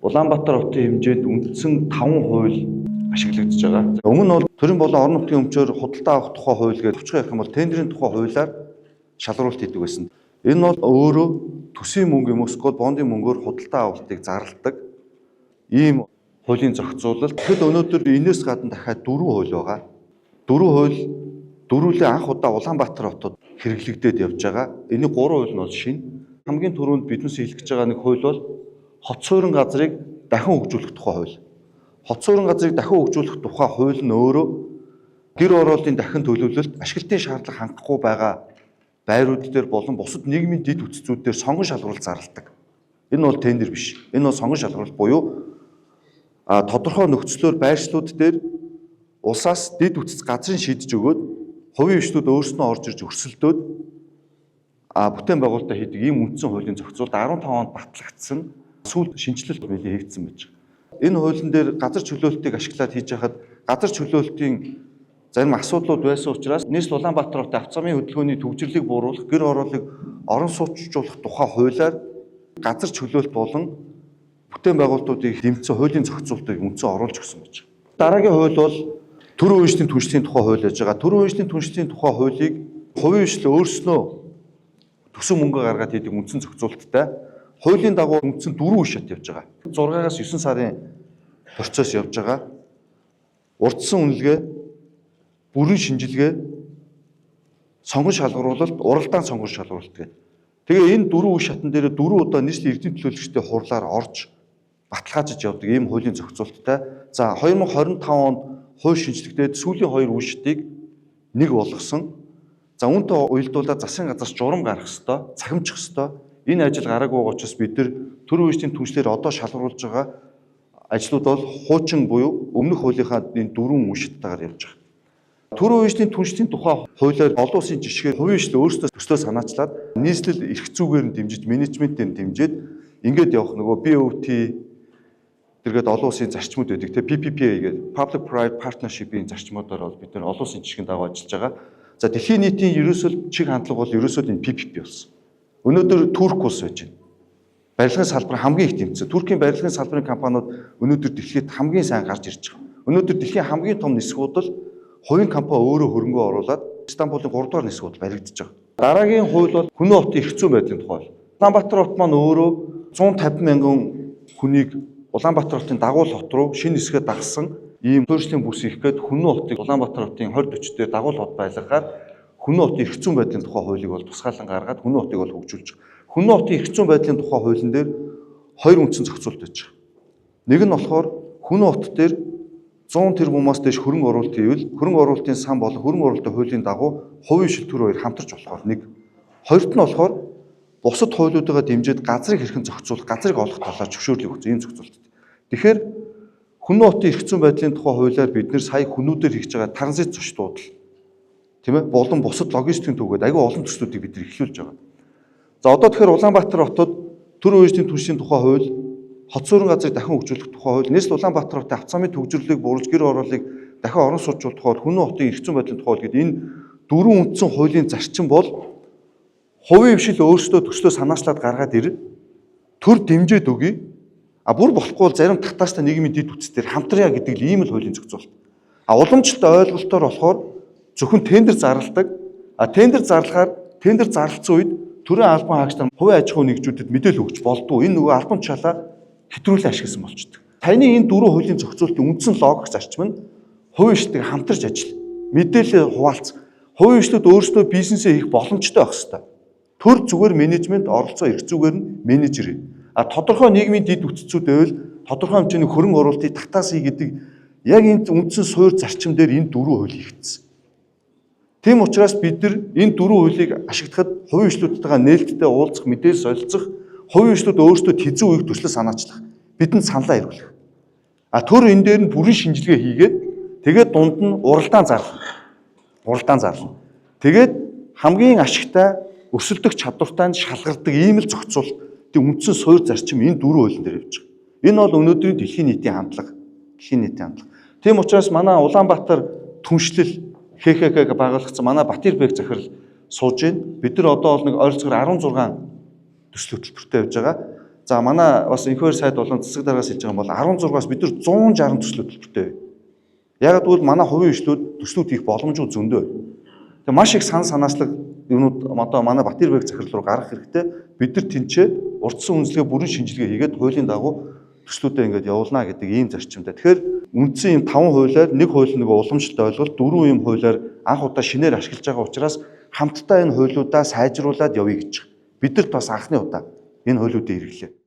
Улаанбаатар хотын хэмжээнд үндсэн 5 хууль ашиглагдаж байгаа. Өмнө нь бол төрийн болон орон нутгийн өмчөөр худалдаа авах тухай хууль гэж төвчгөө явах юм бол тендерийн тухай хуулиар шалгаруулалт хийдэг байсан. Энэ бол өөрөө төсвийн мөнгө юм эсвэл бондын мөнгөөр худалдаа авалтыг зарладаг ийм хуулийн зохицуулалт. Тэгэхэд өнөөдөр энэс гадна дахиад 4 хууль байгаа. 4 хууль дөрвөлээ анх удаа Улаанбаатар хотод хэрэглэгдээд явж байгаа. Эний 3 хууль нь бол шинэ. Хамгийн түрүүнд биднээс хэлэх байгаа нэг хууль бол хот суурин газрыг дахин хөгжүүлэх тухай хууль. Хот суурин газрыг дахин хөгжүүлэх тухай хууль нь өөрөө гэр ороолын дахин төлөвлөлт, ашиглалтын шаардлага хангахгүй байгаа байрууд дээр болон бусад нийгмийн дэд үтцүүд дээр сонгон шалгаруулалт зарладаг. Энэ бол тендер биш. Энэ бол сонгон шалгаруулалт буюу тодорхой нөхцлөөр байршлууд дээр улсаас дэд үтц газрын шийдэж өгөөд хувийн хвшлүүд өөрснөө орж ирж өрсөлдөөд бүтээн байгуулалтаа хийдэг ийм үндсэн хуулийн зохицуулалт 15 онд батлагдсан сүүлд шинжилэлт хийгдсэн байж байгаа. Энэ хуулийн дээр газар чөлөөлтийг ашиглаад хийж байхад газар чөлөөлтийн зарим асуудлууд байсан учраас нийслэл Улаанбаатар хотын авто замын хөдөлгөөний төвжирлийг бууруулах, гэр ороолыг орон сууцжуулах тухай хуулиар газар чөлөөлт болон бүтээн байгуулалтуудыг дэмжсэн хуулийн зохицуулалтыг үндсэн оруулж өгсөн байж байгаа. Дараагийн хууль бол төрийн үеийн түншлэлийн тухай хууль гэж байгаа. Төрийн үеийн түншлэлийн тухай хуулийг хувийн хвшил өөрснөө төсөв мөнгө гаргаад хийдэг үндсэн зохицуулалттай хуулийн дагуу үндсэн 4 үе шат явж байгаа. 6-аас 9 сарын процесс явж байгаа. Урдсан үнэлгээ, бүрэн шинжилгээ, сонгон шалгаруулалт, уралдаан сонгон шалгаруулалт гэх. Тэгээ энэ 4 үе шатн дээр 4 удаа нийслэлийн эрдэнэ төлөөлөгчдийн хурлаар орж баталгаажиж явдаг ийм хуулийн зохицуулалттай. За 2025 онд хууль шинжлэхдээ сүүлийн 2 үе шатыг нэг болгосон. За үүнтэй уялдуулаад засгийн газраас журам гаргах ёстой, цахимжих ёстой. Энэ ажил гараагүй учраас бид нар төрийн үеийн түншлэлээр одоо шалгаруулж байгаа ажлууд бол хуучин буюу өмнөх хуулийнхаа энэ 4 үе шаттайгаар явж байгаа. Төрийн үеийн түншлийн тухай хуулиар олон улсын жишгээр хувийн хвшил өөрсдөө төслөө санаачлаад нийслэл эрх зүйгээр нь дэмжиж, менежментээр нь дэмжиж ингээд явах нөгөө BOT тэргээд олон улсын зарчмууд байдаг. Тэгээ PPPA гэдэг Public Private Partnership-ийн зарчмуудаар бол бид нар олон улсын жишгийн дагуу ажиллаж байгаа. За дэлхийн нийтийн ерөөсөл чиг хандлага бол ерөөсөө энэ PPP болсон. Өнөөдөр Турк улс байж байна. Барилгын салбар хамгийн их тэмцсэн. Туркийн барилгын салбарын компаниуд өнөөдөр дэлхийд хамгийн сайн гарч ирж байгаа. Өнөөдөр дэлхийн хамгийн том нисгүүд л хувийн компани өөрөө хөрөнгө оруулаад Стамбулын 3 дугаар нисгүүд баригдаж байгаа. Дараагийн хууль бол хүний хотын эрх зүйн байдлын тухай. Улаанбаатар хот маань өөрөө 150 мянган хүнийг Улаанбаатар хотын дагуул хот руу шинэ нисгээ дагсан ийм суурьшлийн бүс их гээд хүний хотыг Улаанбаатар хотын 2040 дээр дагуул хот байлгахаар хүний хотын эрх зүйн байдлын тухай хуулийг бол тусгаалan гаргаад хүний хотыг бол хөгжүүлж байгаа. Хүний хотын эрх зүйн байдлын тухай хуулийн дээр 2 үндсэн зохицуулалт байж байгаа. Нэг нь болохоор хүний хот дээр 100 тэрбумаас дээш хөрөнгө оруулалт хийвэл хөрөнгө оруулалтын сан болон хөрөнгө оруулалтын хуулийн дагуу хувийн шилтгүүр хоёр хамтарч болохоор нэг. Хоёрт нь болохоор бусад хуулиудаа дэмжиж газрыг хэрхэн зохицуулах, газрыг олох талаар зөвшөөрлөг өгсөн ийм зохицуулалт. Тэгэхээр хүний хотын эрх зүйн байдлын тухай хуулиар бид нэр сая хүмүүдээр хийж байгаа транзит зочдууд тийм ээ болон бусад логистикийн төвөд аюул олон төслүүдийг бид нар эхлүүлж байгаа. За одоо тэгэхээр Улаанбаатар хотод төрийн үеийн түншлийн тухай хууль, хот суурин газрыг дахин хөгжүүлэх тухай хууль, нийслэл Улаанбаатар хотын авто замын төвжирлийг бууруулж гэр ороолыг дахин орон сууцжуулах тухай хүний хотын эрх зүйн байдлын тухай гэдэг энэ 4 үндсэн хуулийн зарчим бол хувийн хвшил өөрсдөө төслөө санаачлаад гаргаад ирээд төр дэмжиж өгье. Бүр болохгүй бол зарим татаастай нийгмийн дэд үтцээр хамтрая гэдэг л ийм л хуулийн зохицуулалт. Уламжлалтай ойлголтоор болохоор зөвхөн тендер зарладаг. Тендер зарлахаар тендер зарлалцсан үед төрийн албан хаагч нар хувийн аж ахуйн нэгжүүдэд мэдээлэл өгч болдгоо. Энэ нөгөө албан тушаалаа хэтрүүлэн ашигласан болчдөг. Таны энэ 4 хуулийн зохицуулалтын үндсэн логик зарчим нь хувийн хвшлийг хамтарч ажил, мэдээлэл хуваалц, хувийн хвшлүүд өөрсдөө бизнесээ хийх боломжтой байх ёстой. Төр зүгээр менежмент оролцоо эрх зүйгээр нь менежер. Тодорхой нийгмийн дэд үтцүүд байвал тодорхой хэмжээний хөрөнгө оруулалтыг татаасыг гэдэг яг энэ үндсэн суурь зарчим дээр энэ 4 хууль хийгдсэн. Тийм учраас бид нар энэ 4 хуулийг ашиглахад хувийн хвшлүүдтэйгээ нээлттэй уулзах, мэдээлэл солилцох, хувийн хвшлүүд өөрсдөө тэзэн үеийг төслөө санаачлах, бидэнд саналаа ирүүлэх. Төр энэ дээр нь бүрэн шинжилгээ хийгээд тэгээд дунд нь уралдаан зарлана. Уралдаан зарлана. Тэгээд хамгийн ашигтай өрсөлдөх чадвартай нь шалгардаг ийм л зохицуулалт үндсэн суурь зарчим энэ 4 хуулийн дээр явж байгаа. Энэ бол өнөөдрийн дэлхийн нийтийн хандлага. Дэлхийн нийтийн хандлага. Тийм учраас манай Улаанбаатар түншлэл ХХК байгуулагдсан манай Батэрбэг захирал сууж байна. Бид нар одоо бол нэг ойролцоогоор 16 төсөл хөтөлбөртэй явж байгаа. За манай бас инхээр сайд болон засаг даргаас хэлж байгаа юм бол 16-аас бид нар 160 төслүүд төлбөртэй. Яг тэгвэл манай хувийн төслүүд хийх боломжууд зөндөө. Тэгээ маш их санааслаг юмнууд одоо манай Батэрбэг захирал руу гарах хэрэгтэй. Бид нар тэнцээ урдсан үнэлгээ бүрэн шинжилгээ хийгээд хуулийн дагуу төслүүдэд ингээд явуулна гэдэг ийм зарчимтай. Тэгэхээр үндсэн юм 5 хуулиар нэг хууль нөгөө уламжлалт ойлголт 4 юм хуулиар анх удаа шинээр ашиглаж байгаа учраас хамтдаа энэ хуулиудаа сайжруулад явъя гэж. Бидэрт бас анхны удаа энэ хуулиудыг хэрэглэе.